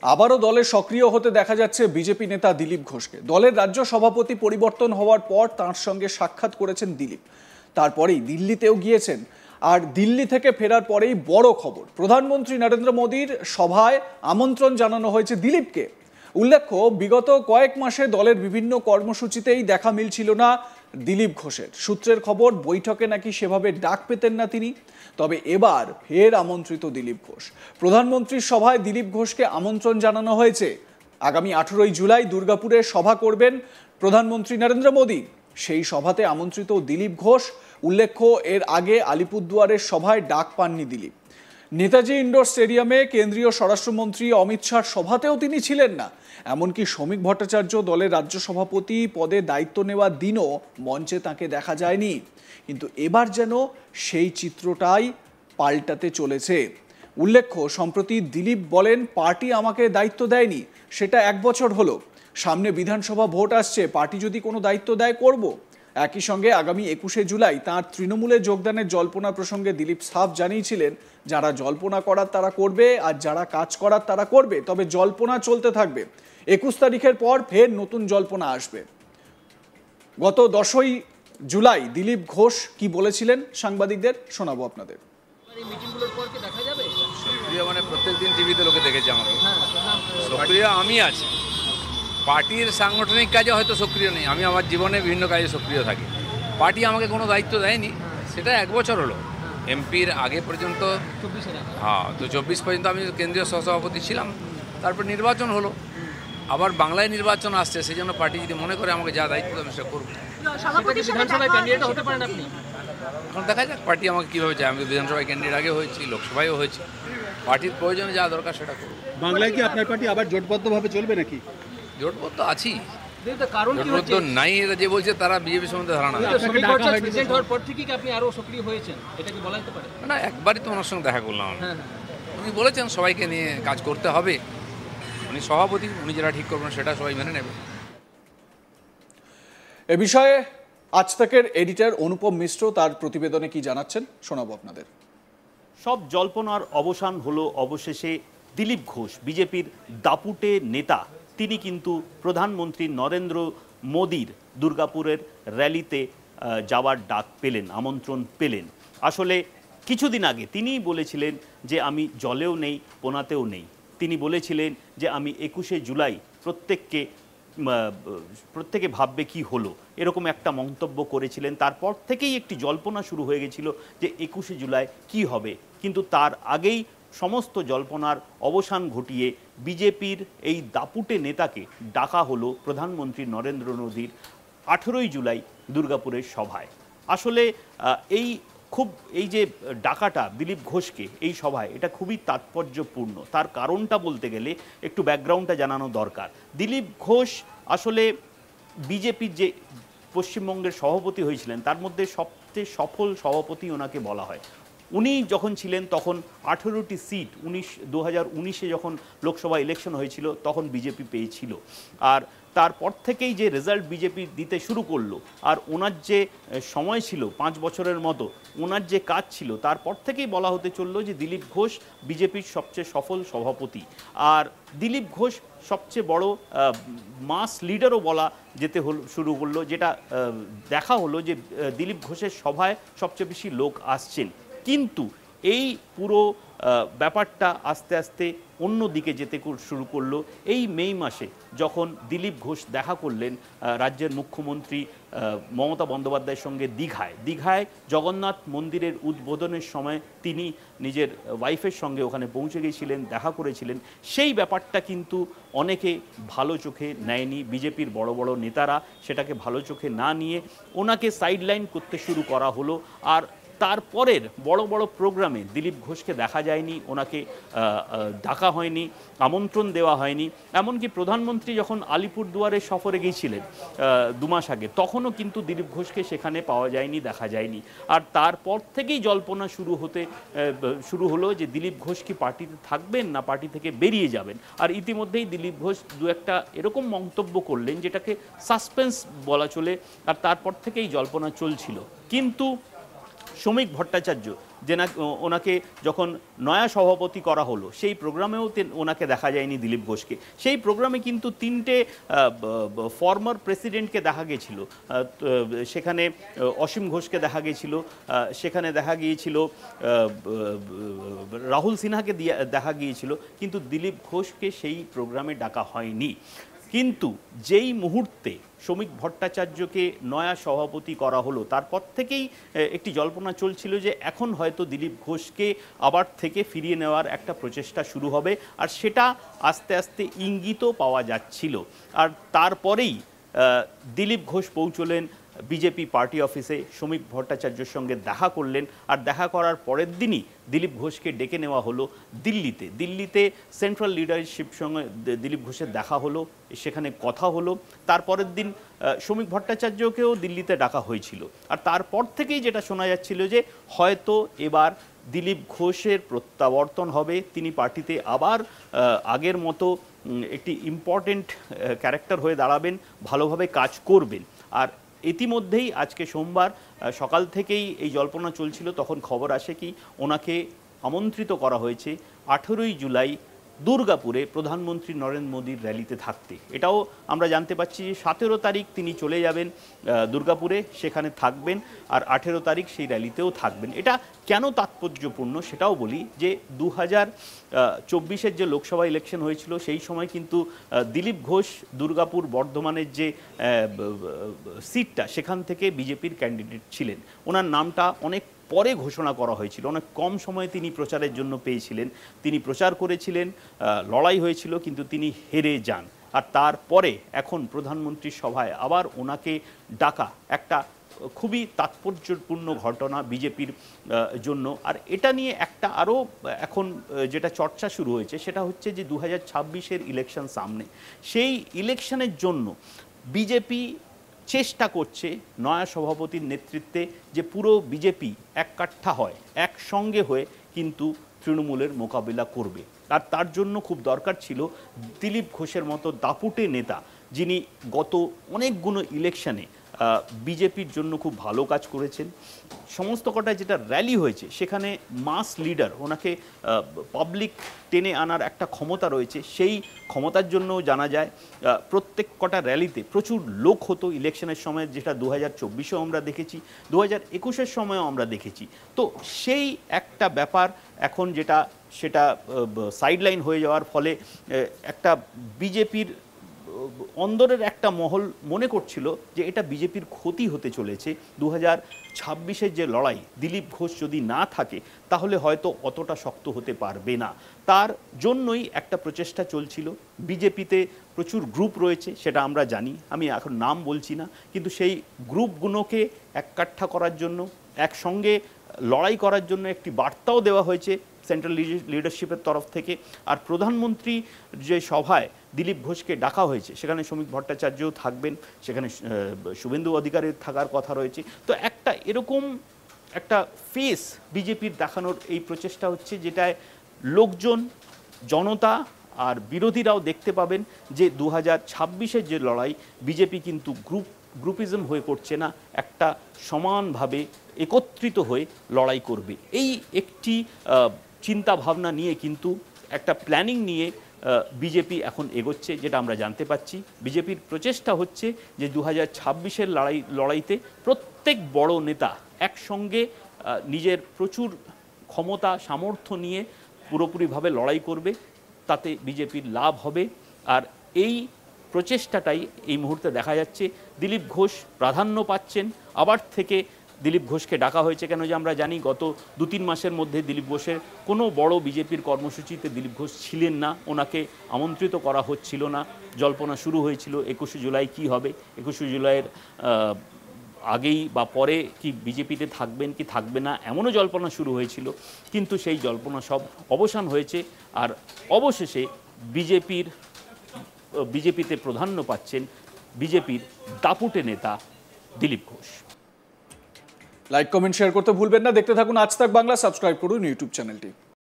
আবারও দলে সক্রিয় হতে দেখা যাচ্ছে বিজেপি নেতা দিলীপ ঘোষকে। দলের রাজ্য সভাপতি পরিবর্তন হওয়ার পর তার সঙ্গে সাক্ষাৎ করেছেন দিলীপ, তারপরেই দিল্লিতেও গিয়েছেন। আর দিল্লি থেকে ফেরার পরেই বড় খবর, প্রধানমন্ত্রী নরেন্দ্র মোদীর সভায় আমন্ত্রণ জানানো হয়েছে দিলীপকে। উল্লেখ্য, বিগত কয়েক মাসে দলের বিভিন্ন কর্মসূচিতেই দেখা মিলছিল না দিলীপ ঘোষের। সূত্রের খবর, বৈঠকে নাকি সেভাবে ডাক পেতেন না তিনি। তবে এবার ফের আমন্ত্রিত দিলীপ ঘোষ। প্রধানমন্ত্রীর সভায় দিলীপ ঘোষকে আমন্ত্রণ জানানো হয়েছে। আগামী 18ই জুলাই দুর্গাপুরে সভা করবেন প্রধানমন্ত্রী নরেন্দ্র মোদী। সেই সভাতে আমন্ত্রিত দিলীপ ঘোষ। উল্লেখ্য, এর আগে আলিপুরদুয়ারের সভায় ডাক পাননি দিলীপ। নেতাজি ইন্ডোর স্টেডিয়ামে কেন্দ্রীয় স্বরাষ্ট্রমন্ত্রী অমিত শাহর সভাতেও তিনি ছিলেন না। এমনকি শ্রমিক ভট্টাচার্য দলের রাজ্য সভাপতি পদে দায়িত্ব নেওয়ার দিনও মঞ্চে তাকে দেখা যায়নি। কিন্তু এবার যেন সেই চিত্রটাই পাল্টাতে চলেছে। উল্লেখ্য, সম্প্রতি দিলীপ বলেন, পার্টি আমাকে দায়িত্ব দেয়নি, সেটা 1 বছর হলো। সামনে বিধানসভা ভোট আসছে, পার্টি যদি কোনো দায়িত্ব দেয় করব। একই সঙ্গে আগামী 21শে জুলাই তাঁর তৃণমূলে যোগদানের জল্পনা প্রসঙ্গে দিলীপ সাফ জানিয়েছিলেন, যারা জল্পনা করার তারা করবে, আর যারা কাজ করার তারা করবে, তবে জল্পনা চলতে থাকবে। 21 তারিখের পর ফের নতুন জল্পনা আসবে। গত 10ই জুলাই দিলীপ ঘোষ কি বলেছিলেন সাংবাদিকদের শোনাবো আপনাদের। সক্রিয় মানে প্রত্যেকদিন টিভিতে লোকে দেখেছে আমাকে। সক্রিয় আমি আছি, পার্টির সাংগঠনিক কাজে হয়তো সক্রিয় নেই। আমি আমার জীবনে বিভিন্ন কাজে সক্রিয় থাকি। পার্টি আমাকে কোনো দায়িত্ব দেয়নি, সেটা 1 বছর হলো। এমপির আগে পর্যন্ত, তো 24 পর্যন্ত আমি কেন্দ্রীয় সহসভাপতি ছিলাম। তারপর নির্বাচন হলো, আবার বাংলায় নির্বাচন আসছে, সেই জন্য পার্টি যদি মনে করে আমাকে যা দায়িত্ব আমি সেটা করবো। এখন দেখা যাক পার্টি আমাকে কীভাবে চায়। আমি বিধানসভায় ক্যান্ডিডেট আগে হয়েছি, লোকসভায়ও হয়েছি। পার্টির প্রয়োজনে যা দরকার সেটা করবো। বাংলায় কি আপনার পার্টি আবার জোটবদ্ধভাবে চলবে নাকি? জোটবদ্ধ আছি, জোটবদ্ধ নাই এরা যে বলছে তারা বিজেপি সম্বন্ধে ধারণা নেই। না, একবারই তো ওনার সঙ্গে দেখা করলাম। উনি বলেছেন সবাইকে নিয়ে কাজ করতে হবে। উনি সভাপতি, উনি যেটা ঠিক করবেন সেটা সবাই মেনে নেবে। এ বিষয়ে আজ তাকের এডিটর অনুপম মিশ্র তার প্রতিবেদনে কি জানাচ্ছেন শোনাবো আপনাদের। সব জল্পনার অবসান হলো অবশেষে। দিলীপ ঘোষ বিজেপির দাপুটে নেতা, তিনি কিন্তু প্রধানমন্ত্রী নরেন্দ্র মোদীর দুর্গাপুরের র্যালিতে যাওয়ার ডাক পেলেন, আমন্ত্রণ পেলেন। আসলে কিছুদিন আগে তিনিই বলেছিলেন যে আমি জলেও নেই, পোনাতেও নেই। তিনি বলেছিলেন যে আমি 21শে জুলাই প্রত্যেকে ভাববে কি হলো, এরকম একটা মন্তব্য করেছিলেন। তারপর থেকেই একটি জল্পনা শুরু হয়ে গেছিল যে 21শে জুলাই কি হবে। কিন্তু তার আগেই সমস্ত জল্পনার অবসান ঘটিয়ে বিজেপির এই দাপুটে নেতাকে ডাকা হলো প্রধানমন্ত্রী নরেন্দ্র মোদীর 18ই জুলাই দুর্গাপুরের সভায়। আসলে এই যে ডাকাটা দিলীপ ঘোষকে এই সভায়, এটা খুবই তাৎপর্যপূর্ণ। তার কারণটা বলতে গেলে একটু ব্যাকগ্রাউন্ডটা জানানো দরকার। দিলীপ ঘোষ আসলে বিজেপির যে পশ্চিমবঙ্গের সভাপতি হয়েছিলেন, তার মধ্যে সবচেয়ে সফল সভাপতি ওনাকে বলা হয়। উনি যখন ছিলেন তখন 18টি সিট 2019-এ যখন লোকসভা ইলেকশন হয়েছিল তখন বিজেপি পেয়েছিল। আর তারপর থেকেই যে রেজাল্ট বিজেপি দিতে শুরু করলো, আর ওনার যে সময় ছিল 5 বছরের মতো, ওনার যে কাজ ছিল, তারপর থেকেই বলা হতে চললো যে দিলীপ ঘোষ বিজেপির সবচেয়ে সফল সভাপতি। আর দিলীপ ঘোষ সবচেয়ে বড় মাস লিডারও বলা যেতে শুরু করলো, যেটা দেখা হলো যে দিলীপ ঘোষের সভায় সবচেয়ে বেশি লোক আসছেন। কিন্তু এই পুরো ব্যাপারটা আস্তে আস্তে অন্য দিকে যেতে শুরু করলো। এই মে মাসে যখন দিলীপ ঘোষ দেখা করলেন রাজ্যের মুখ্যমন্ত্রী মমতা বন্দ্যোপাধ্যায়ের সঙ্গে দীঘায় জগন্নাথ মন্দিরের উদ্বোধনের সময় তিনি নিজের ওয়াইফের সঙ্গে ওখানে পৌঁছে গিয়েছিলেন, দেখা করেছিলেন। সেই ব্যাপারটা কিন্তু অনেকে ভালো চোখে নেয়নি। বিজেপির বড় বড় নেতারা সেটাকে ভালো চোখে না নিয়ে ওনাকে সাইডলাইন করতে শুরু করা হলো। আর তারপরের বড় বড় প্রোগ্রামে দিলীপ ঘোষকে দেখা যায়নি, ওনাকে ডাকা হয়নি, আমন্ত্রণ দেওয়া হয়নি। এমনকি প্রধানমন্ত্রী যখন আলিপুরদুয়ারে সফরে গিয়েছিলেন 2 মাস আগে, তখনও কিন্তু দিলীপ ঘোষকে সেখানে পাওয়া যায়নি, দেখা যায়নি। আর তারপর থেকেই জল্পনা শুরু হলো যে দিলীপ ঘোষ কি পার্টিতে থাকবেন না পার্টি থেকে বেরিয়ে যাবেন। আর ইতিমধ্যেই দিলীপ ঘোষ দু একটা এরকম মন্তব্য করলেন যেটাকে সাসপেন্স বলা চলে। আর তারপর থেকেই জল্পনা চলছিল। কিন্তু শ্রমিক ভট্টাচার্য ওনাকে যখন নয়া সভাপতি করা হলো সেই প্রোগ্রামেও ওনাকে দেখা যায়নি দিলীপ ঘোষকে। সেই প্রোগ্রামে কিন্তু 3টে ফর্মার প্রেসিডেন্টকে দেখা গেছিল, সেখানে অসীম ঘোষকে দেখা গেছিল, সেখানে দেখা গিয়েছিল রাহুল সিনহাকে দেখা গিয়েছিল, কিন্তু দিলীপ ঘোষকে সেই প্রোগ্রামে ডাকা হয়নি। কিন্তু যেই মুহূর্তে শ্রমিক ভট্টাচার্যকে নয়া সভাপতি করা হলো তারপর থেকেই একটি জল্পনা চলছিল যে এখন হয়তো দিলীপ ঘোষকে আবার থেকে ফিরিয়ে নেওয়ার একটা প্রচেষ্টা শুরু হবে, আর সেটা আস্তে আস্তে ইঙ্গিতও পাওয়া যাচ্ছিল। আর তারপরেই দিলীপ ঘোষ পৌঁছলেন বিজেপি পার্টি অফিসে, শ্রমিক ভট্টাচার্যের সঙ্গে দেখা করলেন, আর দেখা করার পরের দিনই দিলীপ ঘোষকে ডেকে নেওয়া হলো দিল্লিতে সেন্ট্রাল লিডারশিপ সঙ্গে দিলীপ ঘোষের দেখা হলো, সেখানে কথা হলো। তারপরের দিন শ্রমিক ভট্টাচার্যকেও দিল্লিতে ডাকা হয়েছিল, আর তারপর থেকেই যেটা শোনা যাচ্ছিল যে হয়তো এবার দিলীপ ঘোষের প্রত্যাবর্তন হবে, তিনি পার্টিতে আবার আগের মতো একটি ইম্পর্টেন্ট ক্যারেক্টার হয়ে দাঁড়াবেন, ভালোভাবে কাজ করবেন। আর ইতিমধ্যেই আজকে সোমবার সকাল থেকেই এই জল্পনা চলছিল, তখন খবর আসে কি ওনাকে আমন্ত্রিত করা হয়েছে 18ই জুলাই দুর্গাপুরে প্রধানমন্ত্রী নরেন্দ্র মোদীর র্যালিতে থাকতে। এটাও আমরা জানতে পাচ্ছি যে 17 তারিখ তিনি চলে যাবেন দুর্গাপুরে, সেখানে থাকবেন, আর 18 তারিখ সেই র্যালিতেও থাকবেন। এটা কেন তাৎপর্যপূর্ণ সেটাও বলি যে 2024-এর যে লোকসভা ইলেকশন হয়েছিল সেই সময় কিন্তু দিলীপ ঘোষ দুর্গাপুর বর্ধমানের যে সিটটা সেখান থেকে বিজেপির ক্যান্ডিডেট ছিলেন। ওনার নামটা অনেক পরে ঘোষণা করা হয়েছিল, অনেক কম সময়ে তিনি প্রচারের জন্য পেয়েছিলেন, তিনি প্রচার করেছিলেন, লড়াই হয়েছিল, কিন্তু তিনি হেরে যান। আর তারপরে এখন প্রধানমন্ত্রীর সভায় আবার ওনাকে ডাকা একটা খুবই তাৎপর্যপূর্ণ ঘটনা বিজেপির জন্য। আর এটা নিয়ে একটা আরও এখন যেটা চর্চা শুরু হয়েছে সেটা হচ্ছে যে 2026-এর ইলেকশন সামনে, সেই ইলেকশনের জন্য বিজেপি চেষ্টা করছে নয়া সভাপতির নেতৃত্বে যে পুরো বিজেপি এক কাঠা হয়, একসঙ্গে হয়ে কিন্তু তৃণমূলের মোকাবিলা করবে। আর তার জন্য খুব দরকার ছিল দিলীপ ঘোষের মতো দাপুটে নেতা, যিনি গত অনেকগুলো ইলেকশনে বিজেপির জন্য খুব ভালো কাজ করেছেন। সমস্ত কটা যেটা র্যালি হয়েছে সেখানে মাস লিডার, ওনাকে পাবলিক টেনে আনার একটা ক্ষমতা রয়েছে, সেই ক্ষমতার জন্যও জানা যায়। প্রত্যেক কটা র্যালিতে প্রচুর লোক হতো ইলেকশনের সময়, যেটা 2024-এও আমরা দেখেছি, 2021-এর সময়ও আমরা দেখেছি। তো সেই একটা ব্যাপার এখন সেটা সাইডলাইন হয়ে যাওয়ার ফলে একটা বিজেপির অন্দরের একটা মহল মনে করছিল যে এটা বিজেপির ক্ষতি হতে চলেছে। 2026-এর যে লড়াই, দিলীপ ঘোষ যদি না থাকে তাহলে হয়তো অতটা শক্ত হতে পারবে না। তার জন্যই একটা প্রচেষ্টা চলছিল। বিজেপিতে প্রচুর গ্রুপ রয়েছে, সেটা আমরা জানি, আমি এখন নাম বলছি না, কিন্তু সেই গ্রুপগুলোকে এককাঠা করার জন্য, একসঙ্গে লড়াই করার জন্য একটি বার্তাও দেওয়া হয়েছে সেন্ট্রাল লিডারশিপের তরফ থেকে। আর প্রধানমন্ত্রী যে সভায় দিলীপ ঘোষকে ডাকা হয়েছে সেখানে শ্রমিক ভট্টাচার্যও থাকবেন, সেখানে শুভেন্দু অধিকারীর থাকার কথা রয়েছে। তো একটা এরকম একটা ফেস বিজেপির দেখানোর এই প্রচেষ্টা হচ্ছে, যেটায় লোকজন, জনতা আর বিরোধীরাও দেখতে পাবেন যে 2026-এর যে লড়াই, বিজেপি কিন্তু গ্রুপিজম হয়ে করছে না, একটা সমানভাবে একত্রিত হয়ে লড়াই করবে। এই একটি চিন্তা ভাবনা নিয়ে কিন্তু একটা প্ল্যানিং নিয়ে বিজেপি এখন এগোচ্ছে, যেটা আমরা জানতে পাচ্ছি। বিজেপির প্রচেষ্টা হচ্ছে যে 2026-এর লড়াইতে প্রত্যেক বড় নেতা একসঙ্গে নিজের প্রচুর ক্ষমতা সামর্থ্য নিয়ে পুরোপুরিভাবে লড়াই করবে, তাতে বিজেপির লাভ হবে। আর এই প্রচেষ্টাটাই এই মুহূর্তে দেখা যাচ্ছে। দিলীপ ঘোষ প্রাধান্য পাচ্ছেন, আবার থেকে দিলীপ ঘোষকে ডাকা হয়েছে। কেন যে আমরা জানি গত 2-3 মাসের মধ্যে দিলীপ ঘোষের কোনো বড় বিজেপির কর্মসূচিতে দিলীপ ঘোষ ছিলেন না, ওনাকে আমন্ত্রিত করা হচ্ছিল না। জল্পনা শুরু হয়েছিল 21শে জুলাই কি হবে, 21শে জুলাইয়ের আগেই বা পরে কি বিজেপিতে থাকবেন কি থাকবে না, এমনও জল্পনা শুরু হয়েছিল, কিন্তু সেই জল্পনা সব অবসান হয়েছে। আর অবশেষে বিজেপিতে প্রাধান্য পাচ্ছেন বিজেপির দাপুটে নেতা Dilip Ghosh. Like, comment, share করতে ভুলবেন না। দেখতে থাকুন আজ তাক বাংলা, সাবস্ক্রাইব করুন ইউটিউব চ্যানেলটি।